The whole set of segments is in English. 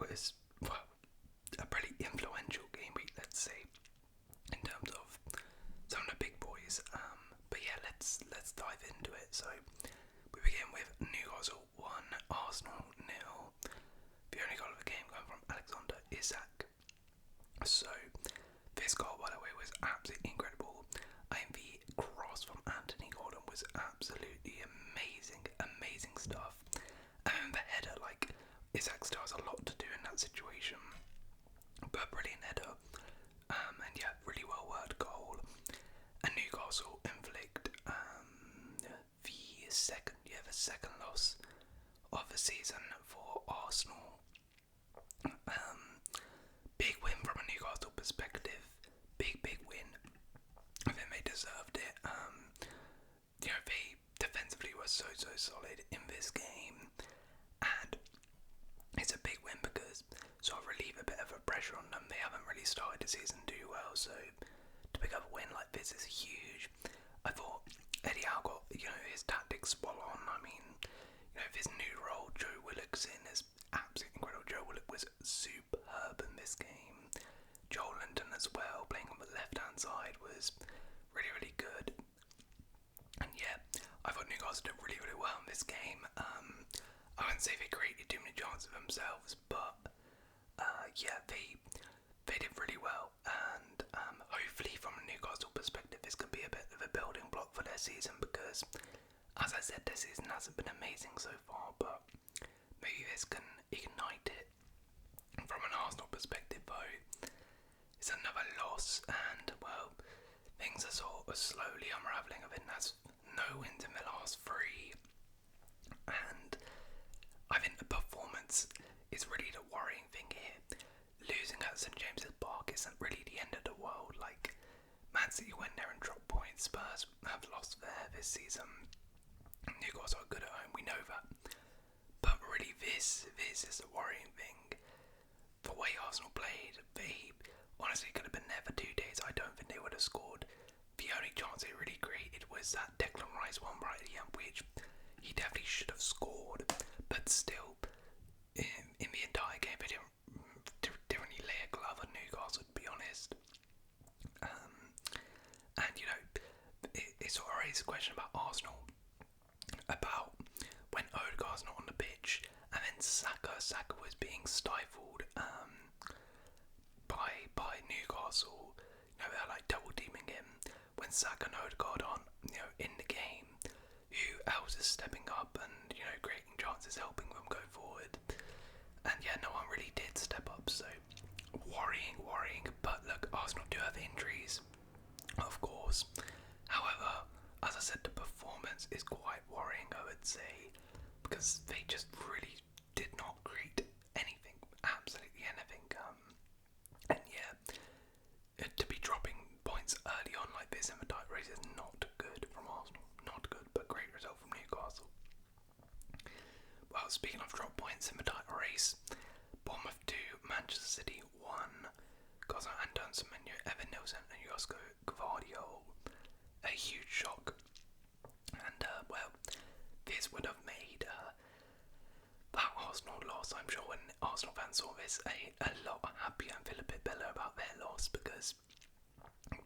was, well, a pretty influential game week, let's say, in terms of some of the big boys. But yeah, let's dive into it. So we begin with Newcastle 1, Arsenal 0. The only goal of the game going from Alexander Isak. So this goal, by the way, was absolutely incredible. And the cross from Anthony Gordon was absolutely amazing stuff. And the header, like, Isak still has a lot to do in that situation. But brilliant header. And yeah, really well worked goal. And Newcastle inflict the second loss of the season for Arsenal. Big win from a Newcastle perspective. Big win. I think they deserved it. They defensively were so solid in this game, and it's a big win because sort of relieve a bit of a pressure on them. They haven't really started the season too well, so to pick up a win like this is huge. I thought Eddie Howe got his tactics spot on. I mean, this new role Joe Willock's in is absolutely incredible. Joe Willock was superb in this game. Joel Linton as well, playing on the left hand side, was really good. And yeah, I thought Newcastle did really well in this game. I wouldn't say they created too many chances themselves, but yeah, they did really well. And hopefully, from a Newcastle perspective, this could be a bit of a building block for their season because, as I said, their season hasn't been amazing so far, but maybe this can ignite it. From an Arsenal perspective, though, it's another loss, and well, things are sort of slowly unravelling. I think that's no wins in the last 3, and I think the performance is really the worrying thing here. Losing at St James's Park isn't really the end of the world. Like, Man City went there and dropped points. Spurs have lost there this season. Newcastle are good at home, we know that. But really, this is the worrying thing. The way Arsenal played, they honestly could have been there for 2 days. I don't think they would have scored. The only chance they really created was that Declan Rice one right at the end, which he definitely should have scored. But still, in the entire game, they didn't really lay a glove on Newcastle, to be honest. And it sort of raises a question about Arsenal, about when Odegaard's not on the pitch, and then Saka was being stifled by Newcastle. They're like double teaming him. When Saka and Odegaard aren't in the game, who else is stepping up and creating chances, helping them go forward? And yeah, no one really did step up. So worrying. But look, Arsenal do have injuries, of course. However, as I said, the performance is quite worrying, I would say, because they just really did not create anything, absolutely anything. And yeah, to be dropping points early on like this in the title race is not good from Arsenal. Not good, but great result from Newcastle. Well, speaking of drop points in the title race, Bournemouth 2, Manchester City 1, Gozan Anton Semenyo, Evan Nilsson and Josko Gvardiol. A huge shock. And well, this would have made that Arsenal loss, I'm sure when Arsenal fans saw this, a lot happier and feel a bit better about their loss, because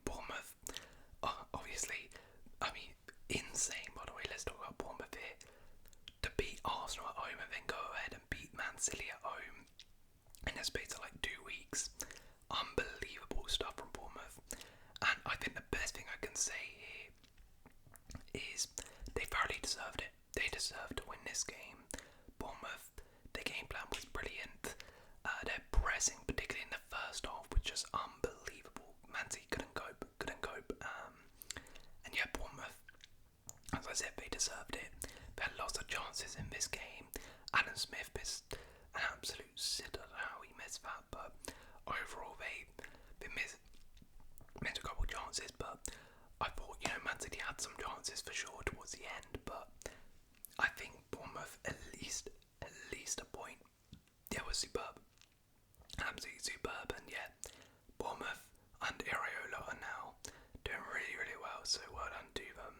Bournemouth, obviously, I mean, insane, by the way. Let's talk about Bournemouth here. To beat Arsenal at home and then go ahead and beat Man City at home in a space of like 2 weeks. Unbelievable stuff from Bournemouth. And I think the best thing I can say here is they thoroughly deserved it. They deserved to win this game. Bournemouth, their game plan was brilliant. Their pressing, particularly in the first half, was just unbelievable. Man City couldn't cope. And yeah, Bournemouth, as I said, they deserved it. They had lots of chances in this game. Adam Smith missed an absolute sitter. I don't know how he missed that, but overall they missed a couple of chances. But I thought, Man City had some chances for sure towards the end, but I think Bournemouth at least a point. Yeah, was superb. Absolutely superb. And yeah, Bournemouth and Iraola are now doing really well, so well done to them.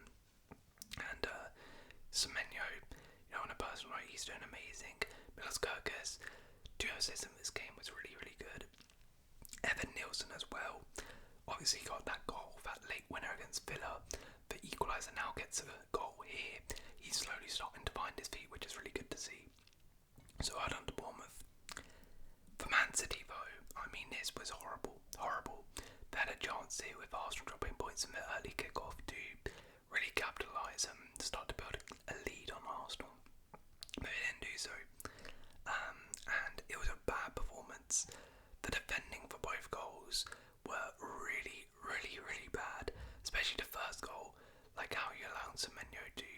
And Semenyo, on a personal note, he's doing amazing. Milos Kerkez 2 assists in this game was really, really good. Evan Nielsen as well. Obviously got that goal, that late winner against Villa. The equaliser now gets a goal here. He's slowly starting to find his feet, which is really good to see. So well done to Bournemouth. For Man City though, I mean this was horrible. They had a chance here with Arsenal dropping points in the early kick-off to really capitalise and start to build a lead on Arsenal. But they didn't do so. And it was a bad performance. The defending for both goals were really, really, really bad. Especially the first goal, like how you allowed Semenyo to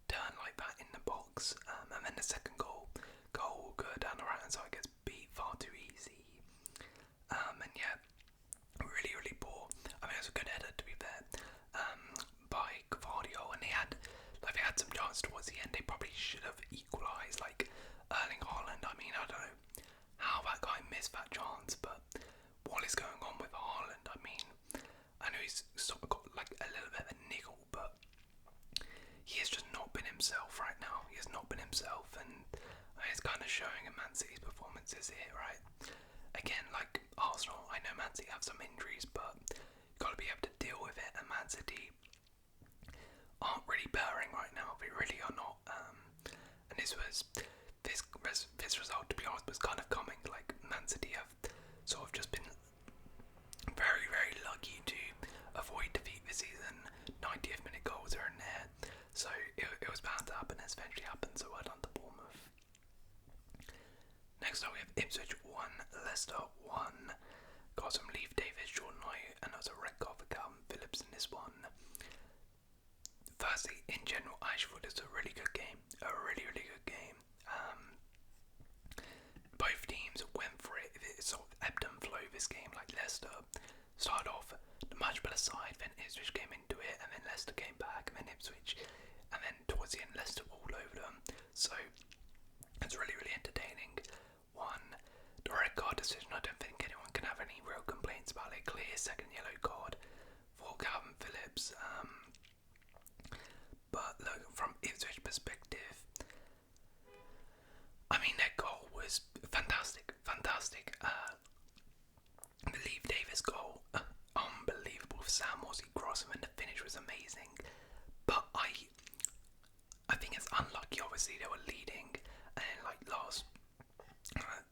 turn like that in the box. And then the second goal will go down the right hand side, gets beat far too easy. And yeah, really, really poor. I mean, it was a good header to be fair, by Gavardio, and they had some chance towards the end. They probably should have equalised, like Erling Haaland. I mean, I don't know how that guy missed that chance, but what is going on with Haaland? I mean, I know he's sort of got like a little bit of a niggle, but he has just not been himself right now. He has not been himself, and it's kind of showing in Man City's performances here, right? Again, like Arsenal, I know Man City have some injuries, but you've got to be able to deal with it, and Man City aren't really purring right now. They really are not. And this result, to be honest, was kind of coming. Like Man City have sort of just been very, very lucky to avoid defeat this season. 90th minute goals are in there, so it was bound to happen. It's eventually happened. So well done to Bournemouth. Next up, we have Ipswich 1, Leicester 1. Got some Leaf Davis, Jordan Knight, and that was a red card for Calvin Phillips in this one. Firstly, in general, I actually thought it was a really good game. A really, really good game. Both teams went for it. It sort of ebbed and flowed this game. Like Leicester started off the much better side, then Ipswich came into it, and then Leicester came back, and then Ipswich, and then towards the end, Leicester all over them. So it's really, really entertaining. The red card decision, I don't think anyone can have any real complaints about it. Clear second yellow card for Calvin Phillips. But look, from Ipswich perspective, I mean, their goal was fantastic. The Leaf Davis goal, unbelievable. Sam Morsy cross, and the finish was amazing. But I think it's unlucky. Obviously, they were leading, and like last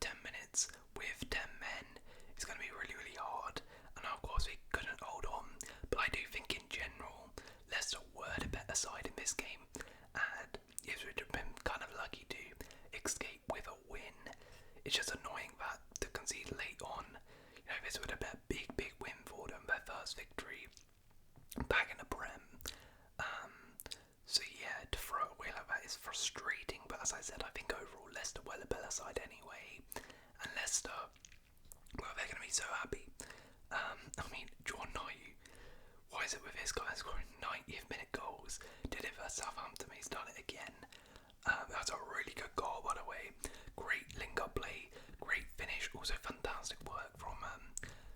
10 minutes with 10 men, it's going to be really, really hard. And of course, we couldn't hold on. But I do think in general, Leicester were the better side in this game, and Ipswich have been kind of lucky to escape with a win. It's just annoying that to concede late on. You know, this would have been a big, big win for them, their first victory back in the Prem. So yeah, to throw it away like that is frustrating. But as I said, I think overall Leicester were the better side anyway, and Leicester, well, they're going to be so happy. I mean, Jordan Knight, why is it with his guy scoring 90th minute goals? Did it for Southampton, he's done it again. That's a really good goal, by the way. Great link-up play, great finish, also fantastic work from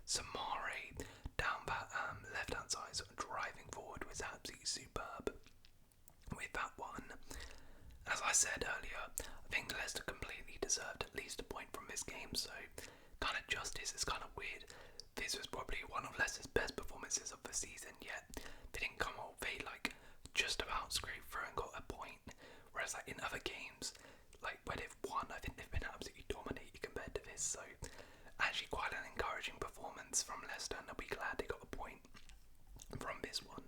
Samare down that left-hand side, sort of driving forward was absolutely superb with that one. As I said earlier, I think Leicester completely deserved at least a point from this game, so kind of justice is kind of weird. This was probably one of Leicester's best performances of the season, yet they didn't come out, they like just about scraped through and got a point, whereas like in other games, like where they've won, I think they've been absolutely dominated compared to this, so actually quite an encouraging performance from Leicester, and I'll be glad they got a point from this one.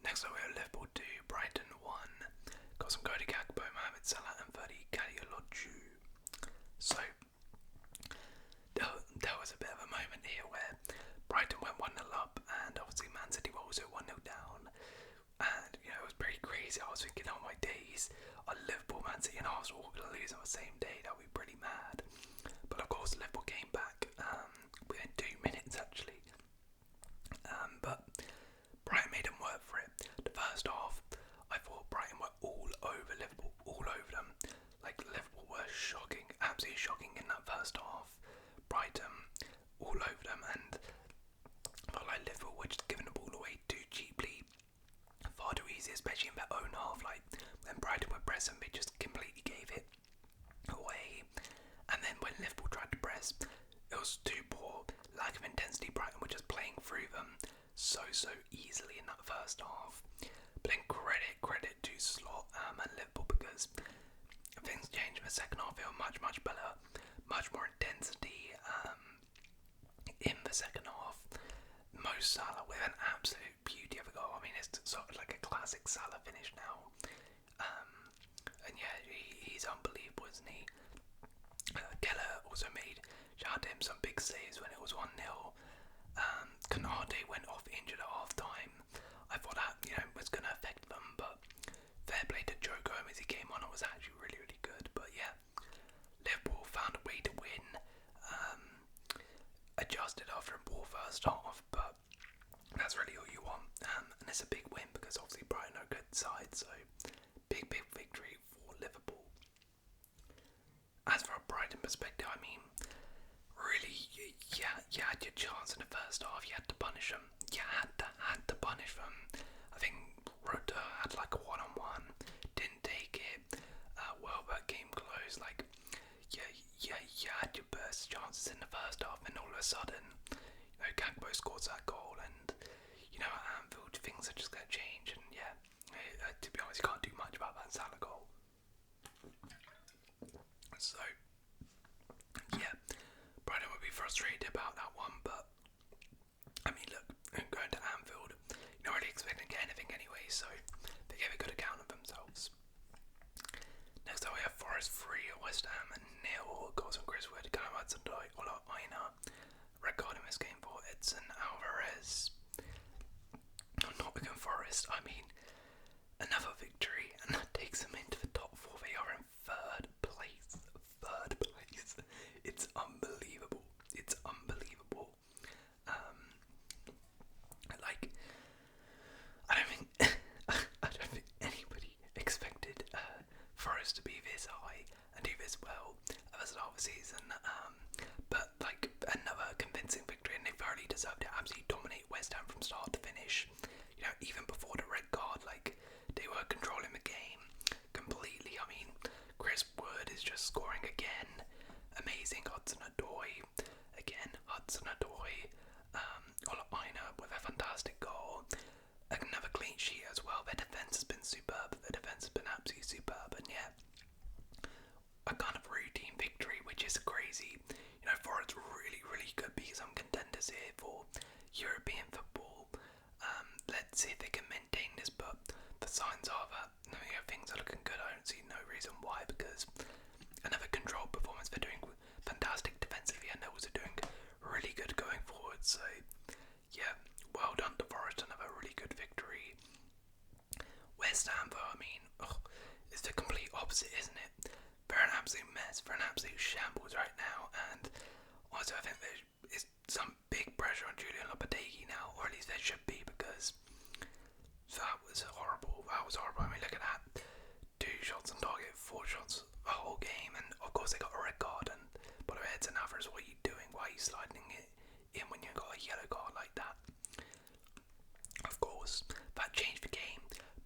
Next up we have Liverpool 2, Brighton 1. Got some Cody Gakpo, Mohamed Salah and Ferdi Kadiolaju. So there was a bit of a moment here where Brighton went 1-0 up, and obviously Man City were also 1-0 down, and you know, it was pretty crazy. I was thinking, oh my days, are Liverpool, Man City and Arsenal all going to lose on the same day? That would be pretty mad. But of course Liverpool came back within 2 minutes actually, but Brighton made them work for it. The first half, I thought Brighton were all over Liverpool, all over them. Like Liverpool were shocking, absolutely shocking in that first half. Brighton all over them, and I felt like Liverpool were just giving the ball away too cheaply, far too easy, especially in their own half. Like when Brighton were pressing, they just completely gave it away. because it was too poor. Lack of intensity. Brighton were just playing through them so easily in that first half. But then credit to Slot and Liverpool, because things changed in the second half. They were much better, much more intensity in the second half. Mo Salah with an absolute beauty of a goal. I mean, it's sort of like a classic Salah finish now. And yeah, he's unbelievable, isn't he? Keller also made, shout out to him, some big saves when it was 1-0. Canade went off injured at half time. I thought that, was going to affect them, but fair play to Joe Gomez. He came on, it was actually really good. But yeah, Liverpool found a way to win. Adjusted after a poor first half, but that's really all you want. And it's a big win because obviously Brighton are a good side, so big victory for Liverpool. As for a Brighton perspective, I mean, really, you had your chance in the first half. You had to punish them. You had to punish them. I think Rota had like a one-on-one, didn't take it. Welbeck came close. Like, you had your best chances in the first half, and all of a sudden, Gakpo scores that goal, and at Anfield things are just going to change. And yeah, to be honest, you can't do much about that Salah goal. So yeah, Brighton would be frustrated about that one, but I mean, look, going to Anfield, you're not really expecting to get anything anyway, so they gave a good account of themselves. Next up we have Forest 3, West Ham and 0. Goals from Chris Wood, Callum Hudson-Odoi, Ola Aina. Red card in this game for Edson Alvarez. Nottingham Forest, I mean, another victory, and that takes them into the top 4. They are in third place. It's unbelievable. I don't think anybody expected Forest to be this high and do this well at the start of the season. But like, another convincing victory, and they thoroughly deserved it. Absolutely dominate West Ham from start to finish. Even before the red card, like, they were controlling the game completely. I mean, Chris Wood is just scoring again. Amazing. Hudson-Odoi again. Ola Aina with a fantastic goal. Another clean sheet as well. Their defence has been superb. Absolutely superb. And yeah, a kind of routine victory, which is crazy. Forest really could be some contenders here for European football. Let's see if they can maintain this, but the signs are that things are looking good. I don't see no reason why, because another controlled performance. They're doing fantastic defensively, and they're also doing really good going forward. So yeah, well done to Forest. Another really good victory. West Ham, though, I mean, it's the complete opposite, isn't it? They're an absolute mess. They're an absolute shambles right now, and also I think there is some big pressure on Julian Lopetegui now, or at least there should be, because that was horrible. I mean, look at that. 2 shots on target, 4 shots the whole game, and of course they got a red card. And by the way, Edson Alvarez, what are you doing? Why are you sliding it in when you've got a yellow card like that? Of course, that changed the game,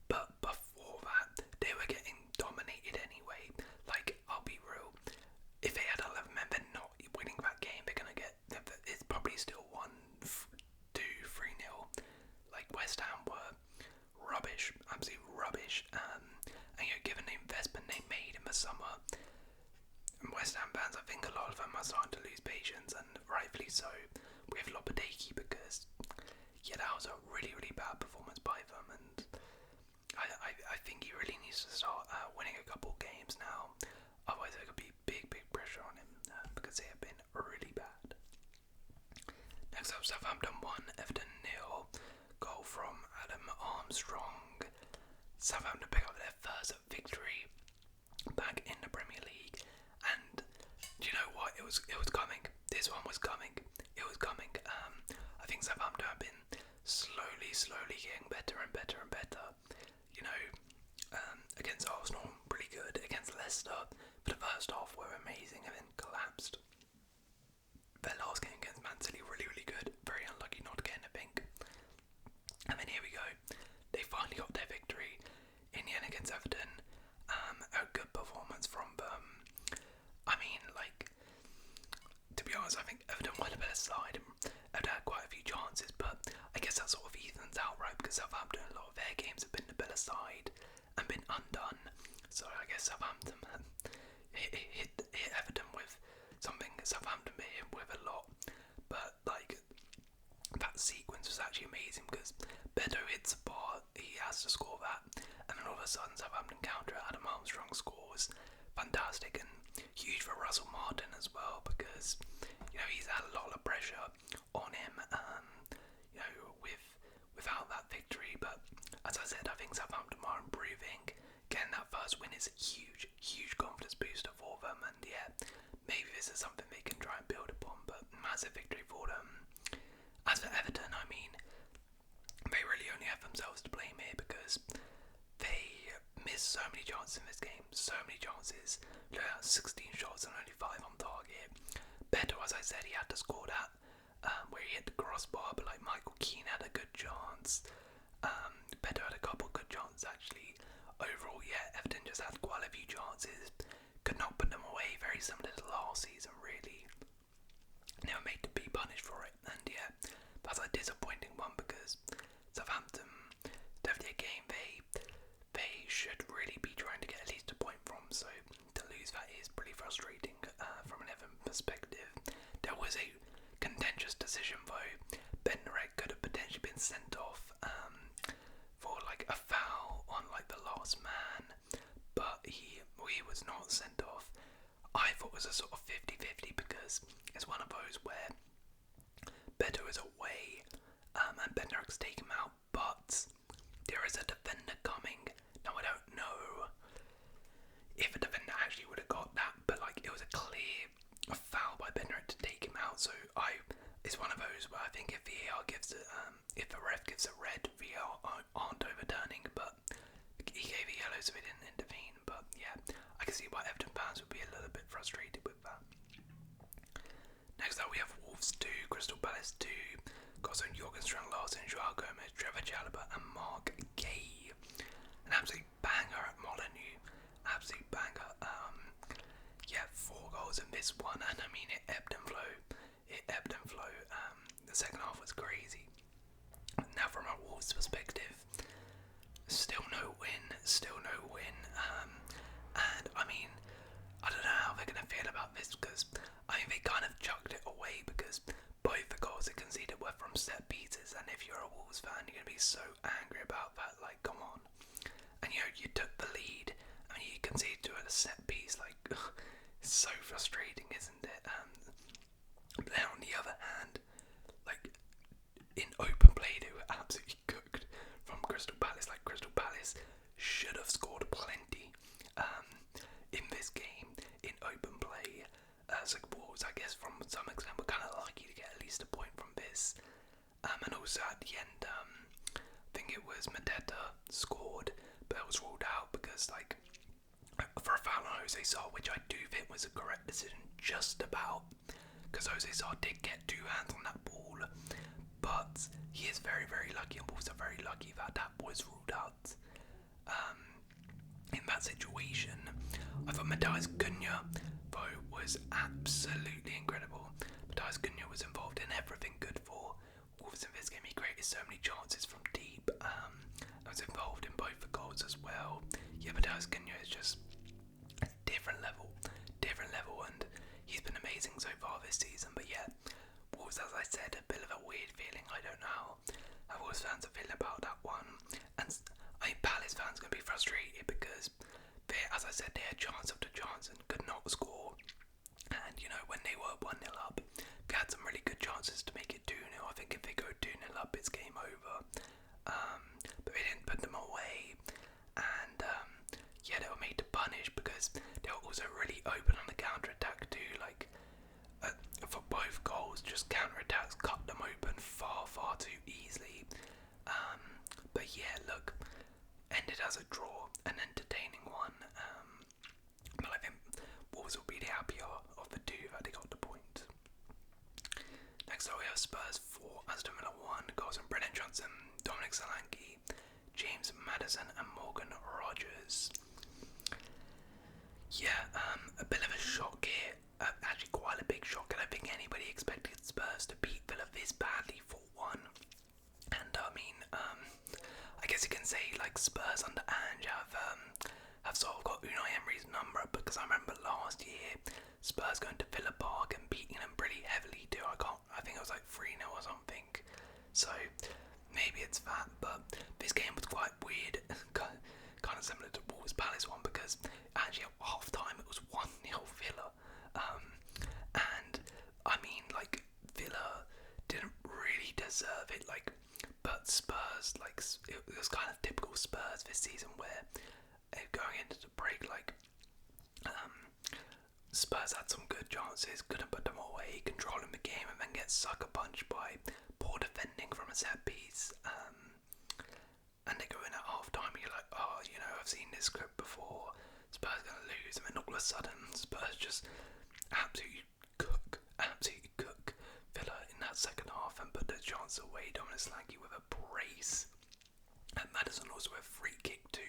but before that, they were getting dominated anyway. Like, I'll be real, if they had 11 men, they're not winning that game. They're gonna get, it's probably still 1-2, 3-0. Like, West Ham were rubbish, absolute rubbish. And given the investment they made in the summer, and West Ham fans, I think a lot of them are starting to lose patience, and rightfully so, with Lopetegui, because that was a really bad performance by them, and I think he really needs to start winning a couple games now. Otherwise there could be big pressure on him, because they have been really bad. Next up, Southampton 1, Everton 0. Goal from Adam Armstrong. Southampton pick up their first victory back in the Premier League, and do you know what? It was coming. This one was coming. It was coming. I think Southampton have been slowly getting better and better. Against Arsenal, pretty good. Against Leicester, for the first half, were amazing and then collapsed. Their last game against Man City, really good. Very unlucky not to get anything. And then here we go. They finally got their victory in the end against Everton. A good performance from them. I mean, like, to be guess that sort of evens out, right? Because Southampton, a lot of their games have been the better side and been undone. So I guess Southampton hit Everton with something Southampton hit him with a lot. But like that sequence was actually amazing because Beto hits a bar, he has to score that, and then all of a sudden Southampton counter Adam Armstrong scores. Fantastic, and huge for Russell Martin as well because he's had a lot of pressure on him. Without that victory, but as I said, I think Southampton are improving. Getting that first win is a huge confidence booster for them, and yeah, maybe this is something they can try and build upon. But massive victory for them. As for Everton, I mean, they really only have themselves to blame here because they missed so many chances in this game. So many chances. Look at 16 shots and only 5 on target. Beto, as I said, he had to score that where he hit the crossbar, but like Michael Keane had a good chance. Beto had a couple good chances actually. Overall, yeah, Everton just had quite a few chances. Could not put them away. Very similar to last season, really. They were made to be punished for it, and yeah, that's a disappointing one because Southampton definitely a game they should really be trying to get at least a point from. So to lose that is pretty frustrating from an Everton perspective. There was a contentious decision though. Bednarek could have potentially been sent off for like a foul on like the last man, but he was not sent off. I thought it was a sort of 50-50 because it's one of those where Beto is away and Bednarek's take him out, but there is a defender coming. Now I don't know if a defender actually would have got that, but like it was a clear foul by Bednarek to take him out. So it's one of those where I think if VAR gives it, if the ref gives a red, VAR aren't overturning, but he gave a yellow so he didn't intervene. But yeah, I can see why Everton fans would be a little bit frustrated with that. Next up we have Wolves 2, Crystal Palace 2, Gosson, Jorgensen, Larson, Joao Gomez, Trevor Chalobah and Mark Gay. An absolute banger at Molineux, absolute banger. Yeah, 4 goals in this one, and I mean it ebbed and flowed. The second half was crazy. Now from a Wolves perspective, still no win. And I mean, I don't know how they're going to feel about this because I mean they kind of chucked it away because both the goals they conceded were from set pieces, and if you're a Wolves fan, you're going to be so angry about that. Like, come on. And you took the lead. I mean, you conceded to a set piece. Like, it's so frustrating, isn't it? But then on the other hand, like in open play, they were absolutely cooked from Crystal Palace. Like Crystal Palace should have scored plenty in this game in open play. So Wolves, I guess, from some extent, were kind of lucky to get at least a point from this. And also at the end, I think it was Mateta scored, but it was ruled out because like for a foul on Jose Sarr, which I do think was a correct decision, just about. Because Jose Sarr did get 2 hands on that ball, but he is very, very lucky, and Wolves are very lucky that that was ruled out. In that situation, I thought Matthias Cunha, though, was absolutely incredible. Matthias Cunha was involved in everything good for Wolves in this game. He created so many chances from deep. I was involved in both the goals as well. Yeah, Matthias Cunha is just a different level, and he's been amazing so far this season. But yeah, Wolves, as I said, a bit of a weird feeling. I don't know how Wolves fans are feeling about that one. And I think Palace fans are going to be frustrated because they, as I said, they had chance after chance and could not score. And when they were 1-0 up, they had some really good chances to make it 2-0. I think if they go 2-0 up, it's game over. But they didn't put them away. And yeah, they were made to punish because they were also really open on the counter-attack too. Like, for both goals, just counter-attacks cut them open far too easily. But yeah, look, ended as a draw, an entertaining one. But I think Wolves will be the happier of the two that they got the point. Next up we have Spurs 4, Astonn Villa 1, goals from Brennan Johnson, Dominic Solanke, James Maddison and Morgan Rogers. Yeah, a bit of a shock here. Actually quite a big shock. I don't think anybody expected Spurs to beat Villa this badly 4-1. And say like Spurs under Ange have sort of got Unai Emery's number, because I remember last year Spurs going to Villa Park and beating them pretty heavily too. I think it was like 3-0 or something. So maybe it's that, but this game was quite weird, kind of similar to Wolves Palace one, because actually at half time it was 1-0 Villa, and I mean like Villa didn't really deserve it, like, but Spurs, like, it was kind of typical Spurs this season where going into the break, like, Spurs had some good chances, couldn't put them away, controlling the game, and then get sucker punched by poor defending from a set piece. And they go in at half time and you're like, oh, you know, I've seen this script before, Spurs going to lose, and then all of a sudden Spurs just absolutely cook Villa in that second half and put the chance away. Dominic Solanke with a brace, and Maddison also with a free kick too,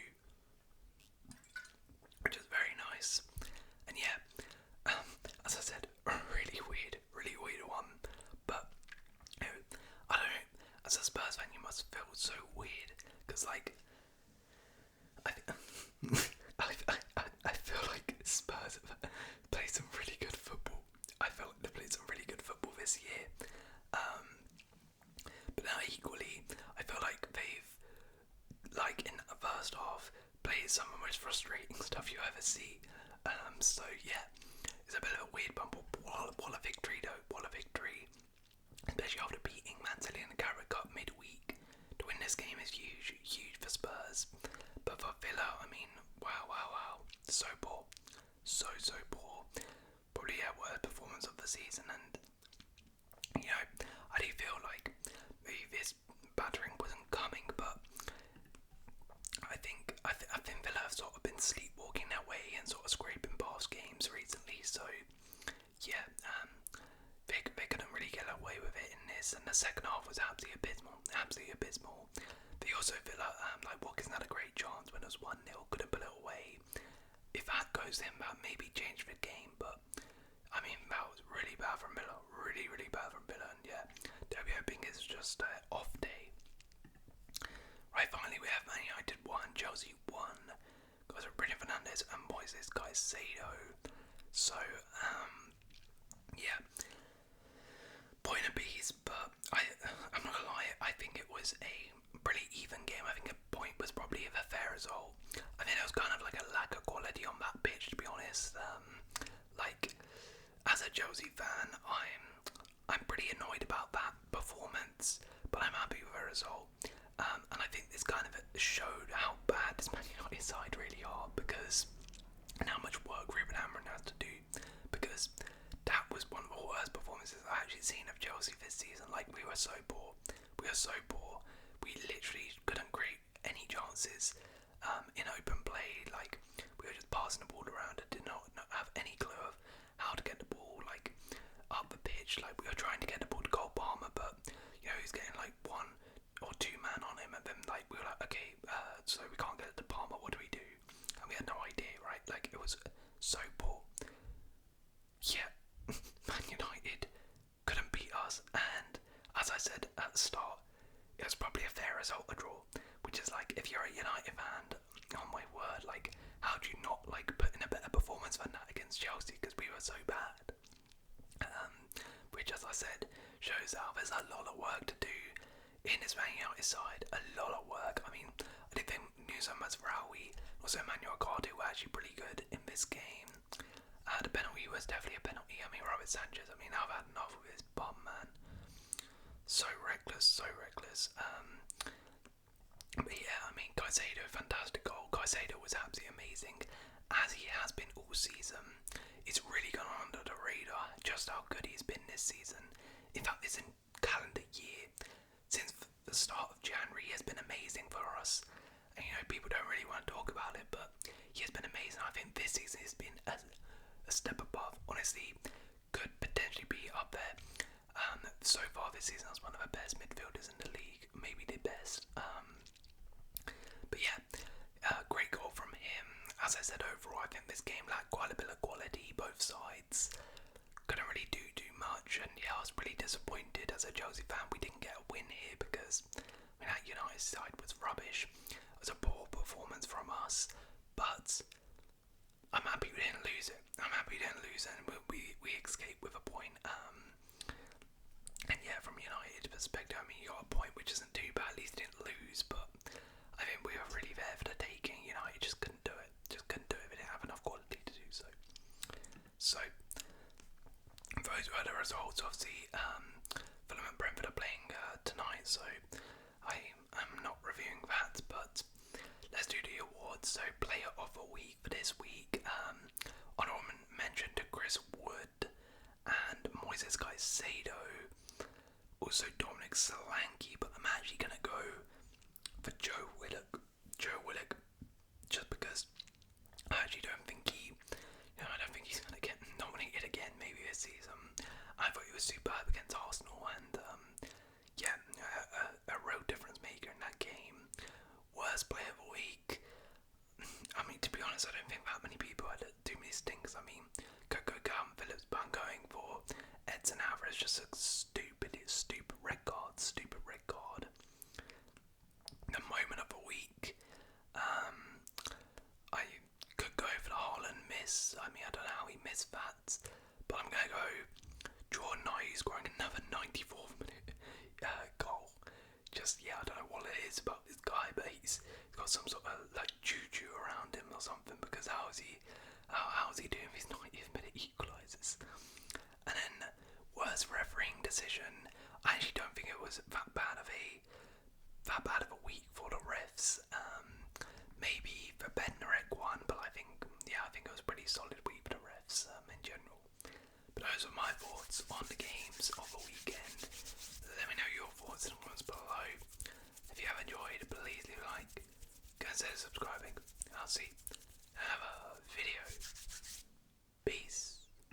which is very nice. And yeah, as I said, really weird one, but you know, I don't know, as a Spurs fan you must feel so weird, because like I feel like Spurs have played some really good football. I feel like they've played some really good football this year, but now equally I feel like they've, like, in the first half, played some of the most frustrating stuff you ever see. So yeah, it's a bit of a weird bumble. What a victory though, what a victory. Especially after beating Man City in the Carabao Cup midweek. To win this game is huge for Spurs. But for Villa, I mean, wow. So poor. So poor. Probably worst performance of the season, and you know, I do feel like maybe this battering wasn't coming, but I think Villa have sort of been sleepwalking their way and sort of scraping past games recently. So yeah, they couldn't really get away with it in this, and the second half was absolutely abysmal. They also Villa, like Watkins had a great chance when it was 1-0, couldn't put it away. If that goes in, that maybe changed the game, but I mean that was really bad from Villa, really bad from Villa, and yeah, they'll be hoping it's just an off day. Right, finally we have Man United 1, Chelsea 1. Guys are Bruno Fernandes and Moises Caicedo. So, yeah, point of bees, but I'm not gonna lie, I think it was a pretty even game. I think a point was probably a fair result. I think there was kind of like a lack of quality on that pitch, to be honest. Like, as a Chelsea fan, I'm pretty annoyed about that performance, but I'm happy with the result. And I think this kind of showed how bad this Man United side really are, because and how much work Ruben Amorim has to do, because that was one of the worst performances I've actually seen of Chelsea this season. Like, we were so poor. We literally couldn't create any chances in open play. Like, we were just passing the ball around and did not have any clue of how to get the ball, like, up the pitch. Like, we were trying to get the ball to Cole Palmer, but you know, he's getting like 1 or 2 man on him, and then like we were like, okay, so we can't get it to Palmer, what do we do? And we had no idea, right? Like, it was so poor. Yeah, Man United couldn't beat us, and as I said at the start, it was probably a fair result, a draw, which is like, if you're a United fan, oh my word, like, how do you not like put in a better performance than that against Chelsea, because we were so bad. Which, as I said, shows how there's a lot of work to do in this Man United side, a lot of work. I mean, I did think Nusa Mazraoui, also Emmanuel Carter were actually pretty good in this game. The penalty was definitely a penalty. I mean, Robert Sanchez, I mean, I've had enough with his bum, man. So reckless. But yeah, I mean, Caicedo, fantastic goal. Caicedo was absolutely amazing, as he has been all season. It's really gone under the radar just how good he's been this season. In fact, this calendar year, since the start of January, he has been amazing for us. And you know, people don't really want to talk about it, but he has been amazing. I think this season has been a step above. Honestly, could potentially be up there. So far this season, as one of the best midfielders in the league, maybe the best. But yeah, great goal from him. As I said, overall, I think this game lacked quite a bit of quality, both sides. Couldn't really do much, and yeah, I was pretty disappointed as a Chelsea fan we didn't get a win here, because I mean, that United side was rubbish. It was a poor performance from us, but I'm happy we didn't lose it. And we escaped with a point. And yeah, from United's perspective, I mean, you got a point, which isn't too bad. At least didn't lose, but I think we were really there for the taking. United just couldn't do it. We didn't have enough quality to do so. So, those were the results. Obviously, Fulham and Brentford are playing tonight, so I'm not reviewing that, but let's do the awards. So, player of the week for this week, honourable mention to Chris Wood and Moises Caicedo, also Dominic Solanke, but I'm actually going to go for Joe Willock, just because I actually don't think I don't think he's going to get nominated again maybe this season. I thought he was superb against Arsenal, and a real difference maker in that game. Worst player of the week, I mean, to be honest, I don't think that many people had too many stinks. I mean, Coco Calvin Phillips, but I'm going for Edson Alvarez, just a stupid red card. The moment of the week, I could go for the Haaland miss. I mean, I don't know how he missed that, but I'm going to go Jordan Knight, scoring another 94th minute goal. I don't know what it is about this guy, but he's got some sort of like juju around him or something, because how is he doing these 90th minute equalisers? And then worst refereeing decision, I actually don't think it was that bad of a week for the refs. Maybe the Bednarek one, but I think it was a pretty solid week for the refs in general. But those are my thoughts on the games of the weekend. Let me know your thoughts in the comments below. If you have enjoyed, please leave a like, consider subscribing. I'll see you in another video. Peace.